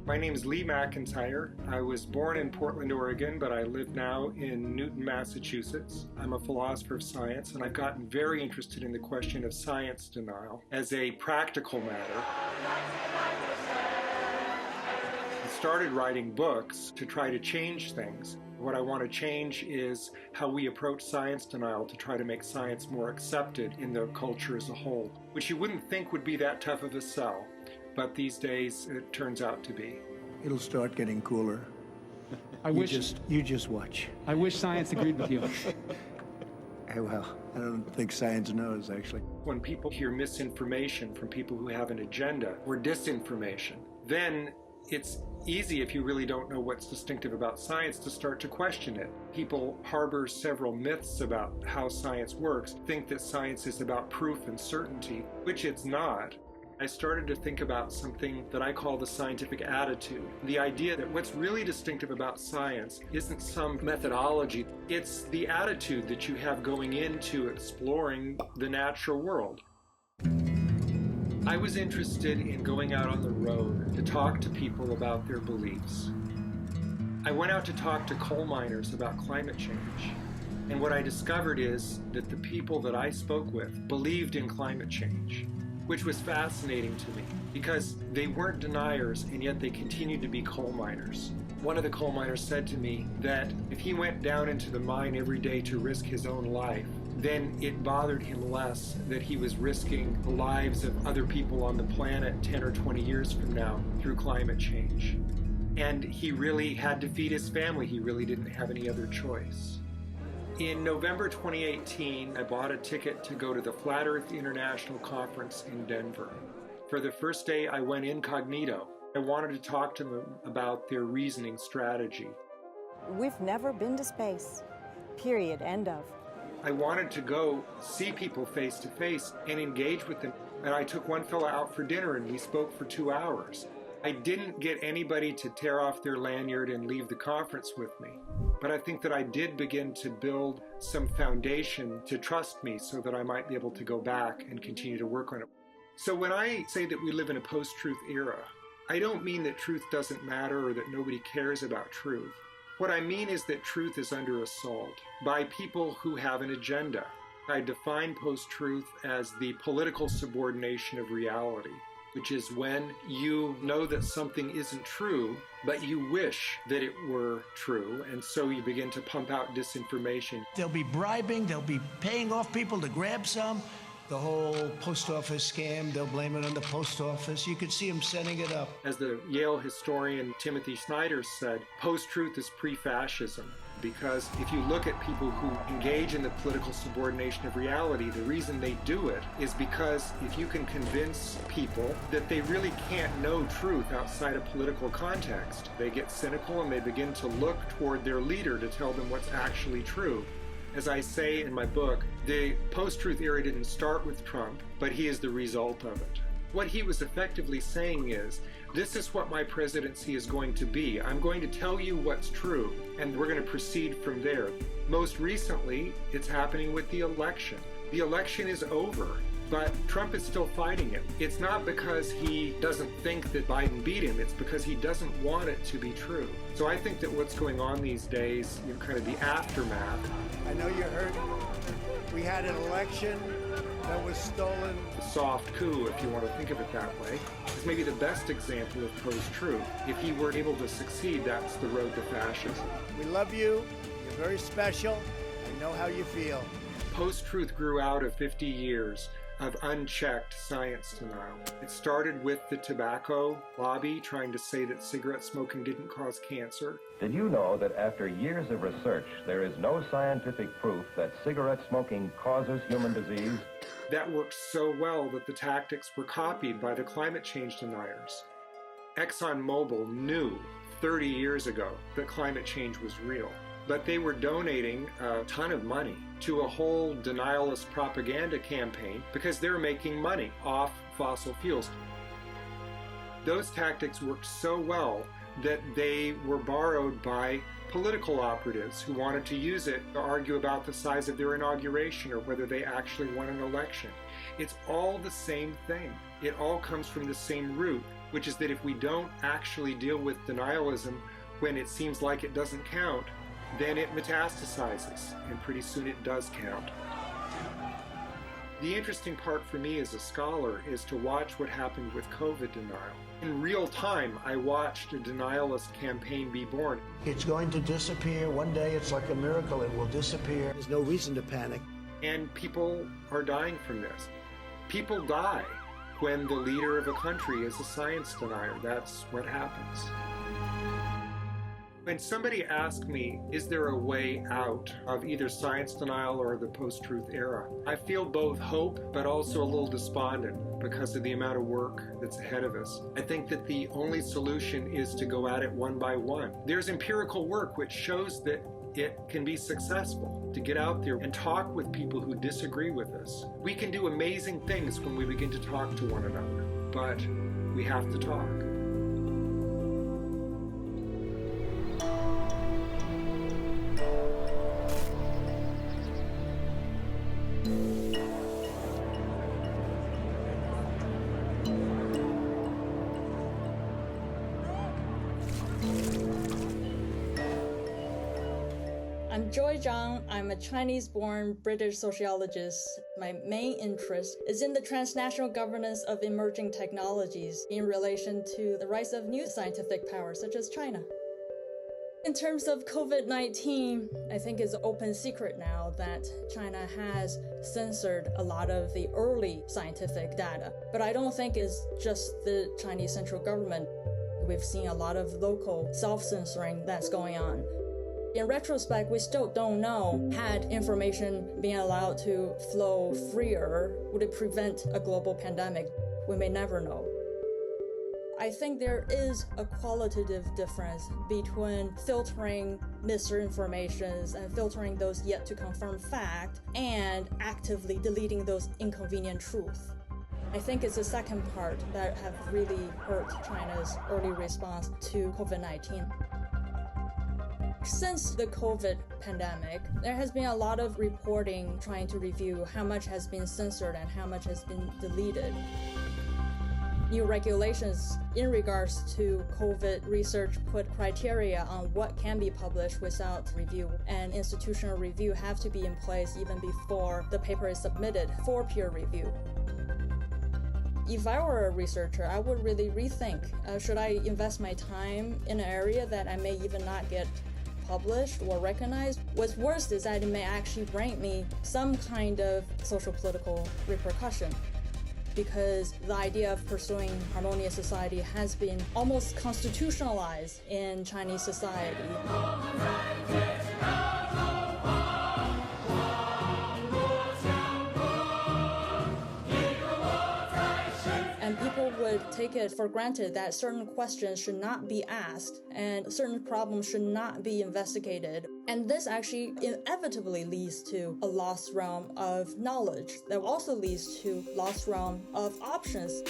My name is Lee McIntyre. I was born in Portland, Oregon, but I live now in Newton, Massachusetts. I'm a philosopher of science, and I've gotten very interested in the question of science denial as a practical matter. I started writing books to try to change things. What I want to change is how we approach science denial to try to make science more accepted in the culture as a whole, which you wouldn't think would be that tough of a sell. But these days, it turns out to be. It'll start getting cooler. You just watch. I wish science agreed with you. Well, I don't think science knows, actually. When people hear misinformation from people who have an agenda or disinformation, then it's easy, if you really don't know what's distinctive about science, to start to question it. People harbor several myths about how science works, think that science is about proof and certainty, which it's not. I started to think about something that I call the scientific attitude. The idea that what's really distinctive about science isn't some methodology, it's the attitude that you have going into exploring the natural world. I was interested in going out on the road to talk to people about their beliefs. I went out to talk to coal miners about climate change. And what I discovered is that the people that I spoke with believed in climate change, which was fascinating to me because they weren't deniers and yet they continued to be coal miners. One of the coal miners said to me that if he went down into the mine every day to risk his own life, then it bothered him less that he was risking the lives of other people on the planet 10 or 20 years from now through climate change. And he really had to feed his family. He really didn't have any other choice. In November 2018, I bought a ticket to go to the Flat Earth International Conference in Denver. For the first day, I went incognito. I wanted to talk to them about their reasoning strategy. We've never been to space. Period. End of. I wanted to go see people face to face and engage with them. And I took one fellow out for dinner and we spoke for 2 hours. I didn't get anybody to tear off their lanyard and leave the conference with me. But I think that I did begin to build some foundation to trust me so that I might be able to go back and continue to work on it. So when I say that we live in a post-truth era, I don't mean that truth doesn't matter or that nobody cares about truth. What I mean is that truth is under assault by people who have an agenda. I define post-truth as the political subordination of reality, which is when you know that something isn't true, but you wish that it were true, and so you begin to pump out disinformation. They'll be bribing, they'll be paying off people to grab some. The whole post office scam, they'll blame it on the post office. You could see them setting it up. As the Yale historian Timothy Snyder said, post-truth is pre-fascism. Because if you look at people who engage in the political subordination of reality, the reason they do it is because if you can convince people that they really can't know truth outside a political context, they get cynical and they begin to look toward their leader to tell them what's actually true. As I say in my book, the post-truth era didn't start with Trump, but he is the result of it. What he was effectively saying is, this is what my presidency is going to be. I'm going to tell you what's true, and we're going to proceed from there. Most recently, it's happening with the election. The election is over, but Trump is still fighting it. It's not because he doesn't think that Biden beat him, it's because he doesn't want it to be true. So I think that what's going on these days, kind of the aftermath. I know you heard we had an election that was stolen. The soft coup, if you want to think of it that way, is maybe the best example of post-truth. If he were able to succeed, that's the road to fascism. We love you. You're very special. I know how you feel. Post-truth grew out of 50 years of unchecked science denial. It started with the tobacco lobby trying to say that cigarette smoking didn't cause cancer. Did you know that after years of research, there is no scientific proof that cigarette smoking causes human disease? That worked so well that the tactics were copied by the climate change deniers. ExxonMobil knew 30 years ago that climate change was real, but they were donating a ton of money to a whole denialist propaganda campaign because they're making money off fossil fuels. Those tactics worked so well that they were borrowed by political operatives who wanted to use it to argue about the size of their inauguration or whether they actually won an election. It's all the same thing. It all comes from the same root. which is that if we don't actually deal with denialism when it seems like it doesn't count, then it metastasizes, and pretty soon it does count. The interesting part for me as a scholar is to watch what happened with COVID denial. In real time, I watched a denialist campaign be born. It's going to disappear. One day it's like a miracle. It will disappear. There's no reason to panic. And people are dying from this. People die when the leader of a country is a science denier. That's what happens. When somebody asks me, is there a way out of either science denial or the post-truth era, I feel both hope but also a little despondent because of the amount of work that's ahead of us. I think that the only solution is to go at it one by one. There's empirical work which shows that it can be successful to get out there and talk with people who disagree with us. We can do amazing things when we begin to talk to one another, but we have to talk. I'm Zhang. I'm a Chinese-born British sociologist. My main interest is in the transnational governance of emerging technologies in relation to the rise of new scientific powers such as China. In terms of COVID-19, I think it's an open secret now that China has censored a lot of the early scientific data. But I don't think it's just the Chinese central government. We've seen a lot of local self-censoring that's going on. In retrospect, we still don't know, had information being allowed to flow freer, would it prevent a global pandemic? We may never know. I think there is a qualitative difference between filtering misinformations and filtering those yet to confirm fact and actively deleting those inconvenient truths. I think it's the second part that have really hurt China's early response to COVID-19. Since the COVID pandemic, there has been a lot of reporting trying to review how much has been censored and how much has been deleted. New regulations in regards to COVID research put criteria on what can be published without review, and institutional review have to be in place even before the paper is submitted for peer review. If I were a researcher, I would really rethink, should I invest my time in an area that I may even not get published or recognized? What's worse is that it may actually bring me some kind of social political repercussion, because the idea of pursuing harmonious society has been almost constitutionalized in Chinese society. And people would take it for granted that certain questions should not be asked and certain problems should not be investigated. And this actually inevitably leads to a lost realm of knowledge that also leads to lost realm of options.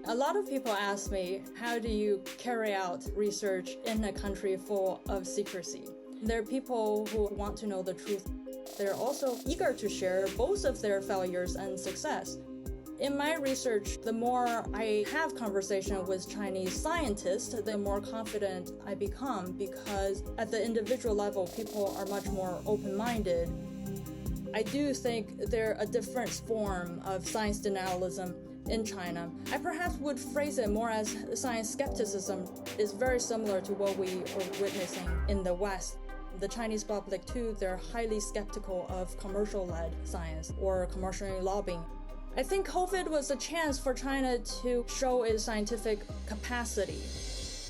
A lot of people ask me, how do you carry out research in a country full of secrecy? There are people who want to know the truth. They're also eager to share both of their failures and success. In my research, the more I have conversation with Chinese scientists, the more confident I become, because at the individual level, people are much more open-minded. I do think there's a different form of science denialism in China. I perhaps would phrase it more as science skepticism is very similar to what we are witnessing in the West. The Chinese public too, they're highly skeptical of commercial-led science or commercial lobbying. I think COVID was a chance for China to show its scientific capacity.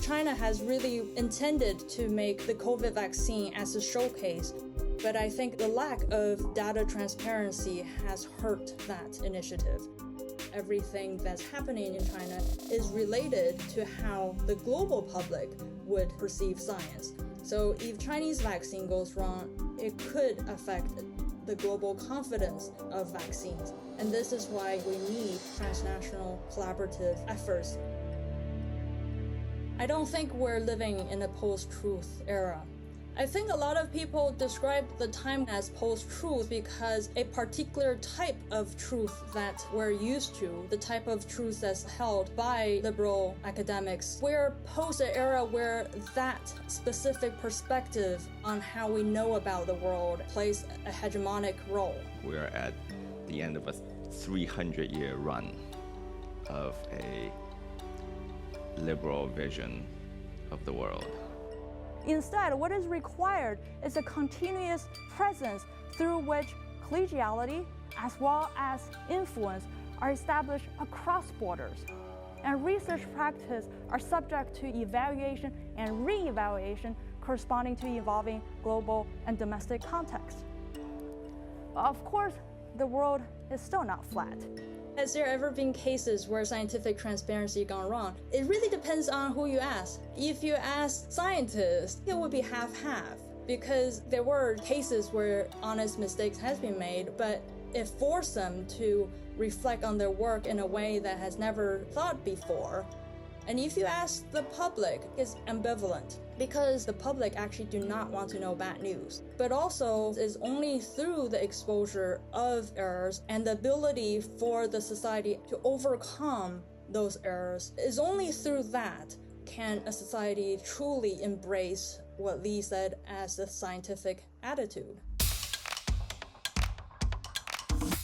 China has really intended to make the COVID vaccine as a showcase, but I think the lack of data transparency has hurt that initiative. Everything that's happening in China is related to how the global public would perceive science. So if Chinese vaccine goes wrong, it could affect the global confidence of vaccines. And this is why we need transnational collaborative efforts. I don't think we're living in a post-truth era. I think a lot of people describe the time as post-truth because a particular type of truth that we're used to, the type of truth that's held by liberal academics, we're post an era where that specific perspective on how we know about the world plays a hegemonic role. We're at the end of a 300-year run of a liberal vision of the world. Instead, what is required is a continuous presence through which collegiality as well as influence are established across borders. And research practice are subject to evaluation and re-evaluation corresponding to evolving global and domestic context. Of course, the world is still not flat. Has there ever been cases where scientific transparency gone wrong? It really depends on who you ask. If you ask scientists, it would be half-half because there were cases where honest mistakes has been made, but it forced them to reflect on their work in a way that has never thought before. And if you ask the public, it's ambivalent because the public actually do not want to know bad news. But also, it's only through the exposure of errors and the ability for the society to overcome those errors, is only through that can a society truly embrace what Lee said as the scientific attitude.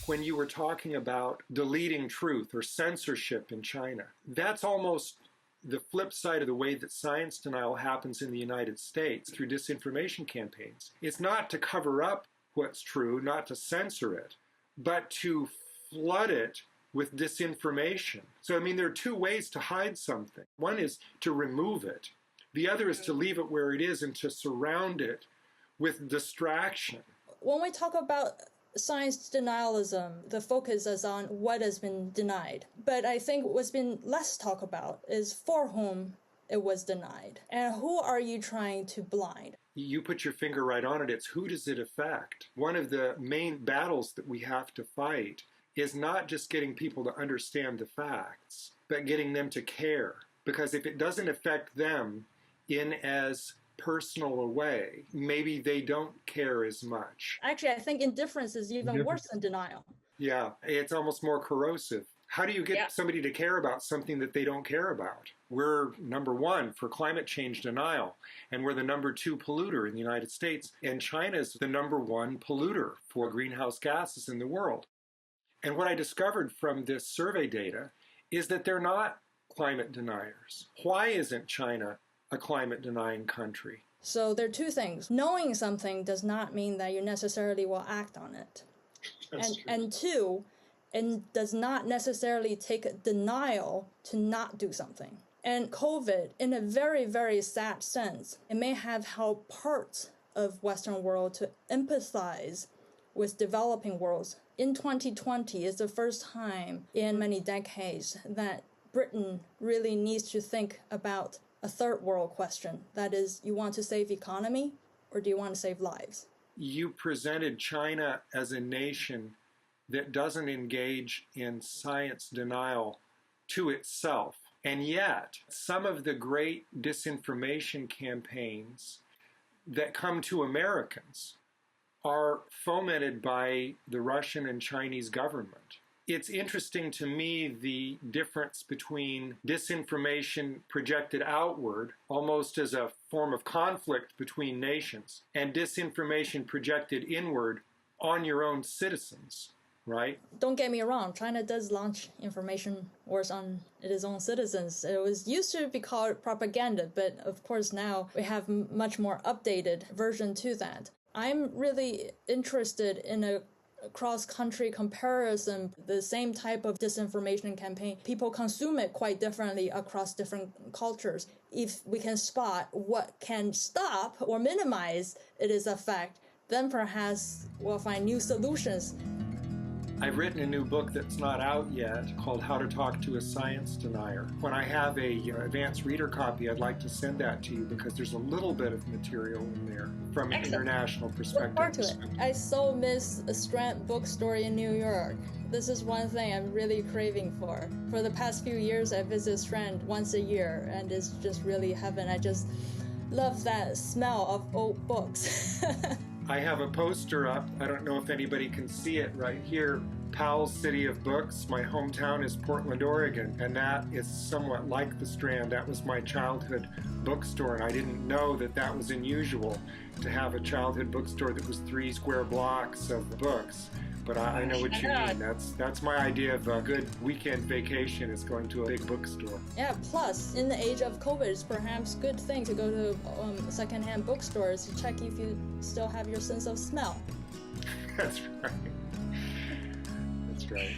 When you were talking about deleting truth or censorship in China, that's almost the flip side of the way that science denial happens in the United States through disinformation campaigns. It's not to cover up what's true, not to censor it, but to flood it with disinformation. So, I mean, there are two ways to hide something. One is to remove it. The other is to leave it where it is and to surround it with distraction. When we talk about science denialism, the focus is on what has been denied. But I think what's been less talked about is for whom it was denied. And who are you trying to blind? You put your finger right on it. It's who does it affect? One of the main battles that we have to fight is not just getting people to understand the facts, but getting them to care. Because if it doesn't affect them in as personal a way, maybe they don't care as much. Actually, I think indifference is even worse than denial. Yeah, it's almost more corrosive. How do you get somebody to care about something that they don't care about? We're number one for climate change denial, and we're the number 2 polluter in the United States, and China's the number 1 polluter for greenhouse gases in the world. And what I discovered from this survey data is that they're not climate deniers. Why isn't China a climate denying country? So there are two things. Knowing something does not mean that you necessarily will act on it. And two, it does not necessarily take denial to not do something. And COVID, in a very, very sad sense, it may have helped parts of Western world to empathize with developing worlds. In 2020 is the first time in many decades that Britain really needs to think about a third world question. That is, you want to save economy or do you want to save lives? You presented China as a nation that doesn't engage in science denial to itself. And yet, some of the great disinformation campaigns that come to Americans are fomented by the Russian and Chinese government. It's interesting to me the difference between disinformation projected outward, almost as a form of conflict between nations, and disinformation projected inward on your own citizens, right? Don't get me wrong, China does launch information wars on its own citizens. It was used to be called propaganda, but of course now we have much more updated version to that. I'm really interested in a cross-country comparison, the same type of disinformation campaign. People consume it quite differently across different cultures. If we can spot what can stop or minimize its effect, then perhaps we'll find new solutions. I've written a new book that's not out yet called How to Talk to a Science Denier. When I have a advanced reader copy, I'd like to send that to you because there's a little bit of material in there from an international perspective. Look forward to it. I so miss a Strand bookstore in New York. This is one thing I'm really craving for. For the past few years, I visit Strand once a year, and it's just really heaven. love that smell of old books. I have a poster up. I don't know if anybody can see it right here. Powell's City of Books. My hometown is Portland, Oregon, and that is somewhat like the Strand. That was my childhood bookstore, and I didn't know that that was unusual to have a childhood bookstore that was 3 square blocks of books. But I know what you mean. That's my idea of a good weekend vacation, is going to a big bookstore. Yeah, plus, in the age of COVID, it's perhaps a good thing to go to secondhand bookstores to check if you still have your sense of smell. That's right. That's right.